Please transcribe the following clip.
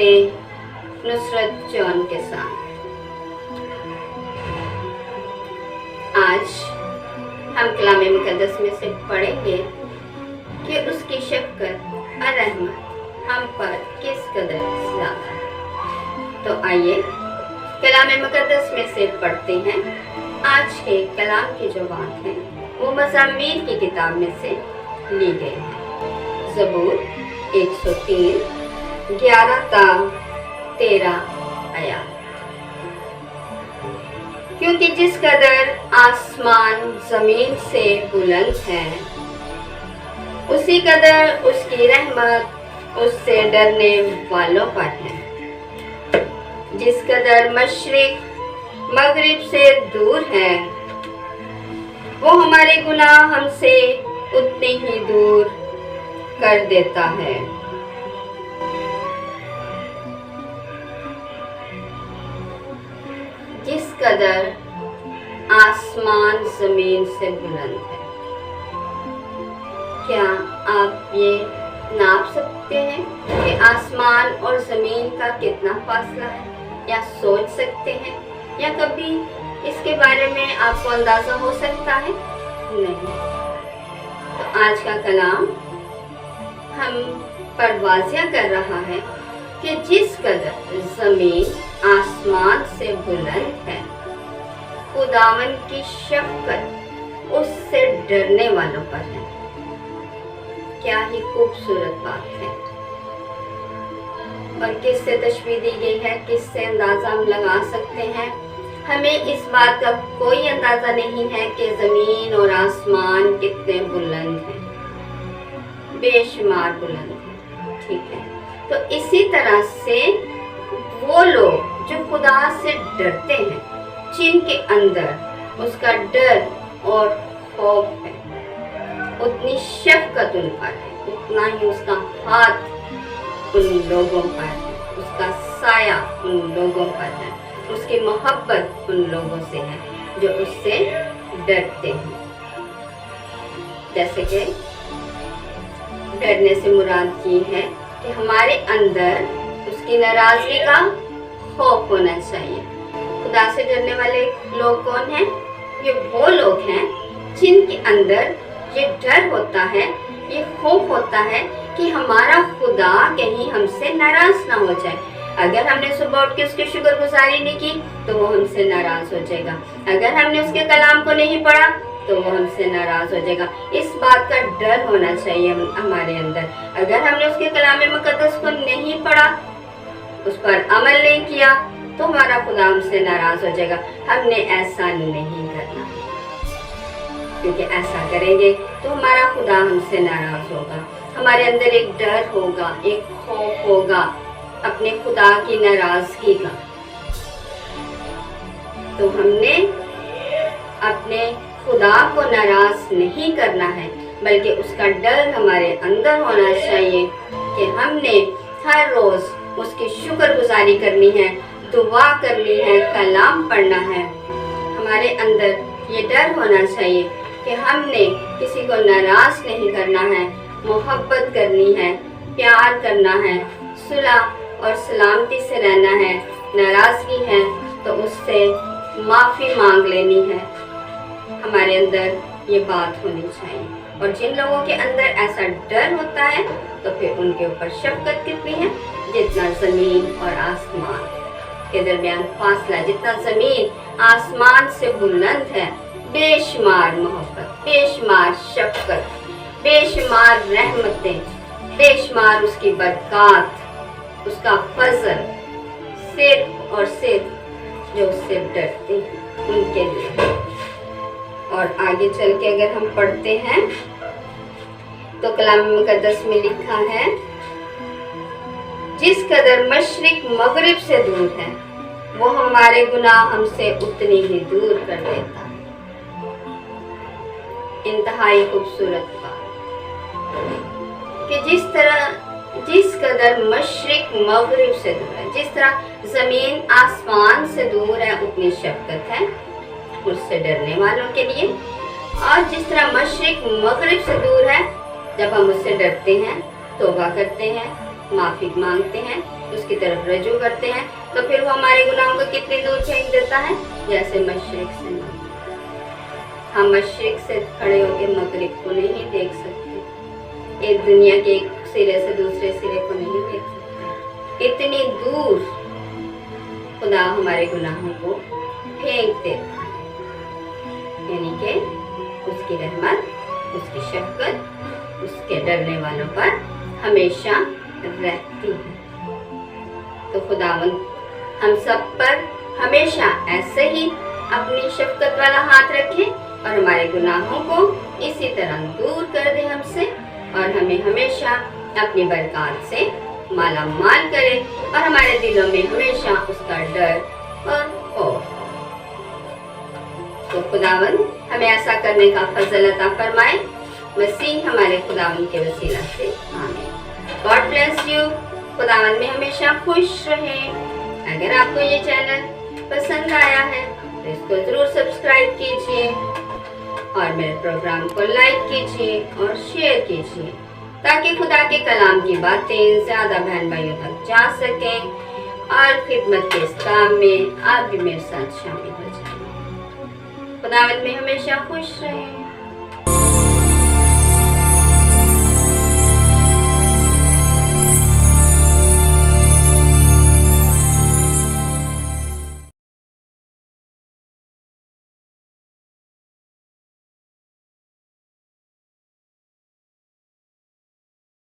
Nusrat John के साथ। आज हम कलाम मुकद्दस में से पढ़ेंगे कि उसकी शफ़क़त और रहमत हम पर किस कदर ज़्यादा है। तो आइए कलाम मुकद्दस में से पढ़ते हैं। आज के कलाम की जो बात है वो मज़ामीर की किताब में से ली गई है। ज़बूर 103 11 ता 13 आयत। क्योंकि जिस कदर आसमान ज़मीन से बुलंद है, उसी कदर उसकी रहमत उससे डरने वालों पर है। जिस कदर मशरिक मगरिब से दूर है, वो हमारे गुनाह हमसे उतने ही दूर कर देता है। जिस कदर आसमान जमीन से बुलंद है, क्या आप ये नाप सकते हैं कि आसमान और ज़मीन का कितना फासला है, या सोच सकते हैं, या कभी इसके बारे में आपको अंदाज़ा हो सकता है? नहीं। तो आज का कलाम हम पर वाज़िया कर रहा है कि जिस कदर ज़मीन आसमान से बुलंद है, खुदावन की शफ़क़त उससे डरने वालों पर है। क्या ही खूबसूरत बात है। और किससे तशबीह दी गई है, किससे अंदाज़ा हम लगा सकते हैं? हमें इस बात का कोई अंदाज़ा नहीं है कि ज़मीन और आसमान कितने बुलंद हैं, बेशुमार बुलंद हैं। ठीक है, तो इसी तरह से वो लोग जो खुदा से डरते हैं, जिनके अंदर उसका डर और खौफ है, उतनी शफ़क़त उन पर है, उतना ही उसका हाथ उन लोगों पर है, उसका साया उन लोगों पर है, उसकी मोहब्बत उन लोगों से है जो उससे डरते हैं। जैसे कि डरने से मुराद ये है कि हमारे अंदर उसकी नाराज़गी का खौफ होना चाहिए। खुदा से डरने वाले लोग कौन हैं? ये वो लोग हैं जिनके अंदर ये डर होता है, ये खौफ होता है कि हमारा खुदा कहीं हमसे नाराज़ ना हो जाए। अगर हमने सुबह उठ के उसकी शुक्रगुजारी नहीं की तो वो हमसे नाराज़ हो जाएगा। अगर हमने उसके कलाम को नहीं पढ़ा तो वो हमसे नाराज़ हो जाएगा। इस बात का डर होना चाहिए हमारे अंदर। अगर हमने उसके कलाम मुकद्दस को नहीं पढ़ा, उस पर अमल नहीं किया, तो हमारा खुदा हमसे नाराज़ हो जाएगा। हमने ऐसा नहीं करना, क्योंकि ऐसा करेंगे तो हमारा खुदा हमसे नाराज़ होगा। हमारे अंदर एक डर होगा, एक खौफ होगा अपने खुदा की नाराज़गी का। तो हमने अपने खुदा को नाराज़ नहीं करना है, बल्कि उसका डर हमारे अंदर होना चाहिए कि हमने हर रोज़ उसकी शुक्रगुजारी करनी है, दुआ करनी है, कलाम पढ़ना है। हमारे अंदर ये डर होना चाहिए कि हमने किसी को नाराज़ नहीं करना है, मोहब्बत करनी है, प्यार करना है, सुलह और सलामती से रहना है। नाराज़गी है तो उससे माफ़ी मांग लेनी है। हमारे अंदर ये बात होनी चाहिए। और जिन लोगों के अंदर ऐसा डर होता है तो फिर उनके ऊपर शफ़क़त कितनी है? जितना ज़मीन और आसमान के दरमियान फासला, जितना ज़मीन आसमान से बुलंद है, बेशुमार मोहब्बत, बेशुमार शफ़क़त, बेशुमार रहमतें, बेशुमार उसकी बरक़ात, उसका फजल सिर्फ और सिर्फ जो उससे डरते हैं उनके लिए। और आगे चल के अगर हम पढ़ते हैं तो कलाम मुकद्दस में लिखा है, जिस कदर मशरिक मगरिब से दूर है, वो हमारे गुनाह हमसे उतनी ही दूर कर देता है। इंतहाई खूबसूरत बात कि जिस कदर मशरिक मगरिब से दूर है, जिस तरह ज़मीन आसमान से दूर है, उतनी शफ़क़त है उससे डरने वालों के लिए। और जिस तरह मशरिक मगरिब से दूर है, जब हम उससे डरते हैं, तौबा करते हैं, माफ़ी मांगते हैं, اس کی طرف رجوع کرتے ہیں تو پھر وہ ہمارے گناہوں کو کتنی دور پھینک دیتا ہے، جیسے مشرق سے مغرب۔ ہم مشرق سے کھڑے ہو کے مغرب کو نہیں دیکھ سکتے، ایک دنیا کے ایک سرے سے دوسرے سرے کو نہیں دیکھ سکتے، اتنی دور خدا ہمارے گناہوں کو پھینک دیتا ہے، یعنی کہ اس کی رحمت، اس کی شفقت اس کے ڈرنے والوں پر ہمیشہ رہتی ہے۔ تو خداوند ہم سب پر ہمیشہ ایسے ہی اپنی شفقت والا ہاتھ رکھے اور ہمارے گناہوں کو اسی طرح دور کر دے ہم سے، اور ہمیں ہمیشہ اپنی برکات سے مالا مال کرے، اور ہمارے دلوں میں ہمیشہ اس کا ڈر اور خوف۔ تو خداوند ہمیں ایسا کرنے کا فضل عطا فرمائے، مسیح ہمارے خداوند کے وسیلہ سے، آمین۔ God bless you. خداوند میں ہمیشہ خوش رہیں۔ اگر آپ کو یہ چینل پسند آیا ہے تو اس کو ضرور سبسکرائب کیجیے، اور میرے پروگرام کو لائک کیجیے اور شیئر کیجیے، تاکہ خدا کے کلام کی باتیں زیادہ بہن بھائیوں تک جا سکیں، اور خدمت کے اس کام میں آپ بھی میرے ساتھ شامل ہو جائیں۔ خداوند میں ہمیشہ خوش رہیں۔